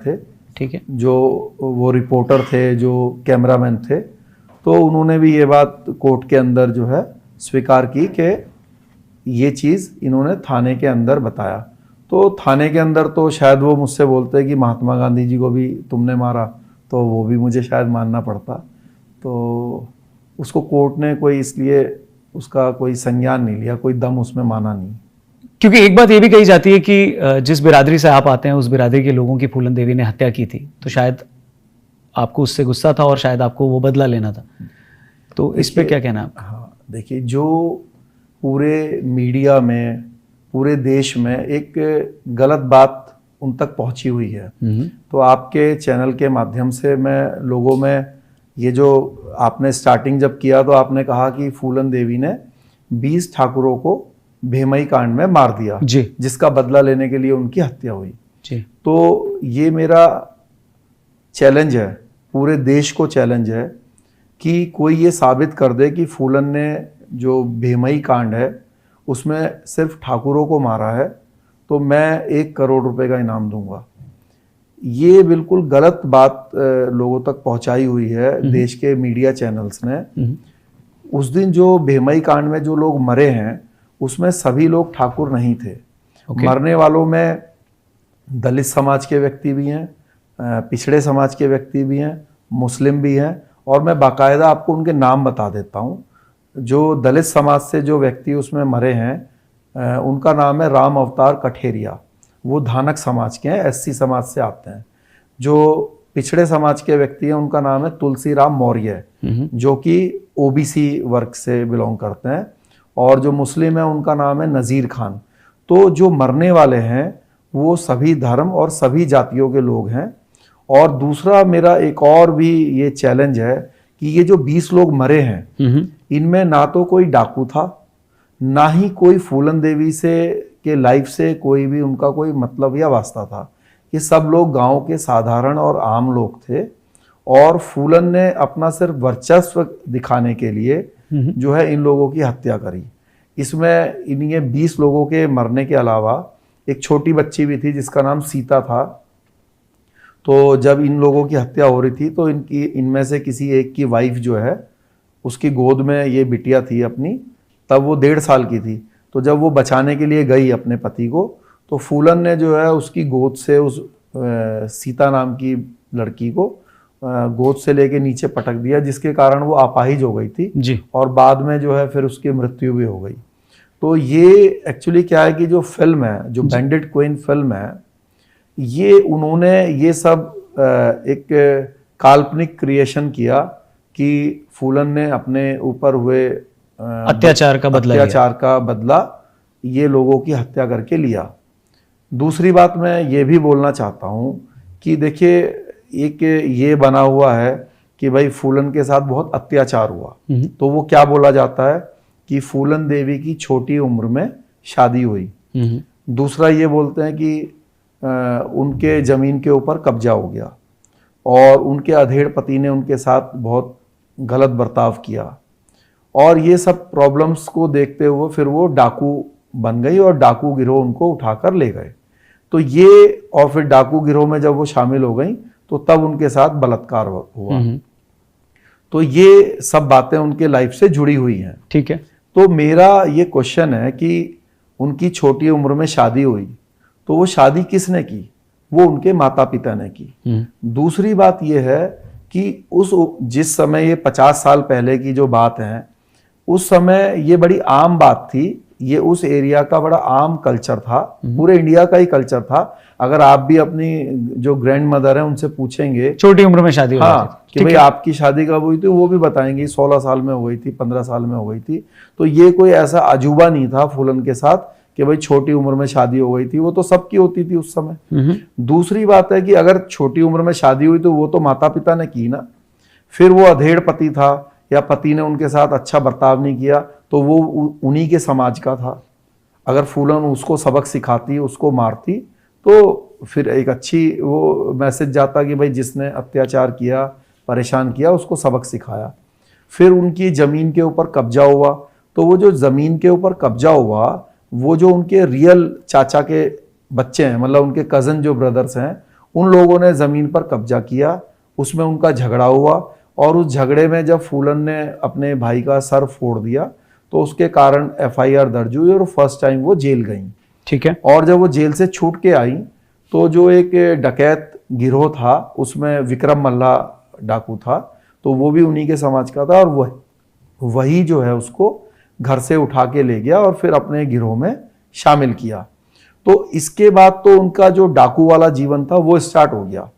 थे, ठीक है, जो वो रिपोर्टर थे, जो कैमरामैन थे, तो उन्होंने भी ये बात कोर्ट के अंदर जो है स्वीकार की कि ये चीज़ इन्होंने थाने के अंदर बताया। तो थाने के अंदर तो शायद वो मुझसे बोलते कि महात्मा गांधी जी को भी तुमने मारा, तो वो भी मुझे शायद मानना पड़ता। तो उसको कोर्ट ने कोई इसलिए उसका कोई संज्ञान नहीं लिया, कोई दम उसमें माना नहीं। क्योंकि एक बात ये भी कही जाती है कि जिस बिरादरी से आप आते हैं उस बिरादरी के लोगों की फूलन देवी ने हत्या की थी, तो शायद आपको उससे गुस्सा था और शायद आपको वो बदला लेना था। तो इस पे क्या कहना है आपका? हाँ, देखिए, जो पूरे मीडिया में, पूरे देश में एक गलत बात उन तक पहुंची हुई है, तो आपके चैनल के माध्यम से मैं लोगों में ये जो आपने स्टार्टिंग जब किया तो आपने कहा कि फूलन देवी ने 20 ठाकुरों को भेमई कांड में मार दिया जी, जिसका बदला लेने के लिए उनकी हत्या हुई जी। तो ये मेरा चैलेंज है, पूरे देश को चैलेंज है कि कोई ये साबित कर दे कि फूलन ने जो भेमई कांड है उसमें सिर्फ ठाकुरों को मारा है, तो मैं 1 करोड़ रुपए का इनाम दूंगा। ये बिल्कुल गलत बात लोगों तक पहुंचाई हुई है देश के मीडिया चैनल्स ने। उस दिन जो भेमई कांड में जो लोग मरे हैं उसमें सभी लोग ठाकुर नहीं थे। मरने वालों में दलित समाज के व्यक्ति भी हैं, पिछड़े समाज के व्यक्ति भी हैं, मुस्लिम भी हैं, और मैं बाकायदा आपको उनके नाम बता देता हूँ। जो दलित समाज से जो व्यक्ति उसमें मरे हैं उनका नाम है राम अवतार कठेरिया, वो धानक समाज के हैं, एससी समाज से आते हैं। जो पिछड़े समाज के व्यक्ति हैं उनका नाम है तुलसीराम मौर्य, जो कि ओबीसी वर्ग से बिलोंग करते हैं, और जो मुस्लिम है उनका नाम है नज़ीर खान। तो जो मरने वाले हैं वो सभी धर्म और सभी जातियों के लोग हैं। और दूसरा मेरा एक और भी ये चैलेंज है कि ये जो 20 लोग मरे हैं इनमें ना तो कोई डाकू था, ना ही कोई फूलन देवी से के लाइफ से कोई भी उनका कोई मतलब या वास्ता था। ये सब लोग गांव के साधारण और आम लोग थे, और फूलन ने अपना सिर्फ वर्चस्व दिखाने के लिए जो है इन लोगों की हत्या करी। इसमें ये 20 लोगों के मरने के अलावा एक छोटी बच्ची भी थी जिसका नाम सीता था। तो जब इन लोगों की हत्या हो रही थी तो इनमें से किसी एक की वाइफ जो है उसकी गोद में ये बिटिया थी अपनी, तब वो 1.5 साल की थी। तो जब वो बचाने के लिए गई अपने पति को, तो फूलन ने जो है उसकी गोद से उस सीता नाम की लड़की को गोद से लेके नीचे पटक दिया, जिसके कारण वो अपाहिज हो गई थी जी। और बाद में जो है फिर उसकी मृत्यु भी हो गई। तो ये एक्चुअली क्या है कि जो फिल्म है, जो बैंडिट क्वीन फिल्म है, ये उन्होंने ये सब एक काल्पनिक क्रिएशन किया कि फूलन ने अपने ऊपर हुए अत्याचार का बदला ये लोगों की हत्या करके लिया। दूसरी बात मैं ये भी बोलना चाहता हूँ कि देखिए, एक ये बना हुआ है कि भाई फूलन के साथ बहुत अत्याचार हुआ, तो वो क्या बोला जाता है कि फूलन देवी की छोटी उम्र में शादी हुई। दूसरा ये बोलते हैं कि उनके जमीन के ऊपर कब्जा हो गया और उनके अधेड़ पति ने उनके साथ बहुत गलत बर्ताव किया, और ये सब प्रॉब्लम्स को देखते हुए फिर वो डाकू बन गई और डाकू गिरोह उनको उठाकर ले गए। तो ये, और फिर डाकू गिरोह में जब वो शामिल हो गई तो तब उनके साथ बलात्कार हुआ। तो ये सब बातें उनके लाइफ से जुड़ी हुई हैं। ठीक है। तो मेरा ये क्वेश्चन है कि उनकी छोटी उम्र में शादी हुई, तो वो शादी किसने की? वो उनके माता पिता ने की। दूसरी बात ये है कि जिस समय ये 50 साल पहले की जो बात है, उस समय ये बड़ी आम बात थी, ये उस एरिया का बड़ा आम कल्चर था, पूरे इंडिया का ही कल्चर था। अगर आप भी अपनी जो ग्रैंड मदर है उनसे पूछेंगे छोटी उम्र में शादी कि भाई आपकी शादी कब हुई थी, वो भी बताएंगे 16 साल में हो गई थी, 15 साल में हो गई थी। तो ये कोई ऐसा अजूबा नहीं था फूलन के साथ कि भाई छोटी उम्र में शादी हो गई थी, वो तो सबकी होती थी उस समय। दूसरी बात है कि अगर छोटी उम्र में शादी हुई तो वो तो माता पिता ने की ना, फिर वो अधेड़ पति था या पति ने उनके साथ अच्छा बर्ताव नहीं किया तो वो उन्हीं के समाज का था। अगर फूलन उसको सबक सिखाती, उसको मारती, तो फिर एक अच्छी वो मैसेज जाता कि भाई जिसने अत्याचार किया, परेशान किया, उसको सबक सिखाया। फिर उनकी ज़मीन के ऊपर कब्जा हुआ, तो वो जो ज़मीन के ऊपर कब्जा हुआ वो जो उनके रियल चाचा के बच्चे हैं, मतलब उनके कज़न जो ब्रदर्स हैं, उन लोगों ने ज़मीन पर कब्जा किया, उसमें उनका झगड़ा हुआ और उस झगड़े में जब फूलन ने अपने भाई का सर फोड़ दिया तो उसके कारण एफआईआर दर्ज हुई और फर्स्ट टाइम वो जेल गई। ठीक है। और जब वो जेल से छूट के आई तो जो एक डकैत गिरोह था उसमें विक्रम मल्ला डाकू था, तो वो भी उन्हीं के समाज का था और वही जो है उसको घर से उठा के ले गया और फिर अपने गिरोह में शामिल किया। तो इसके बाद तो उनका जो डाकू वाला जीवन था वो स्टार्ट हो गया।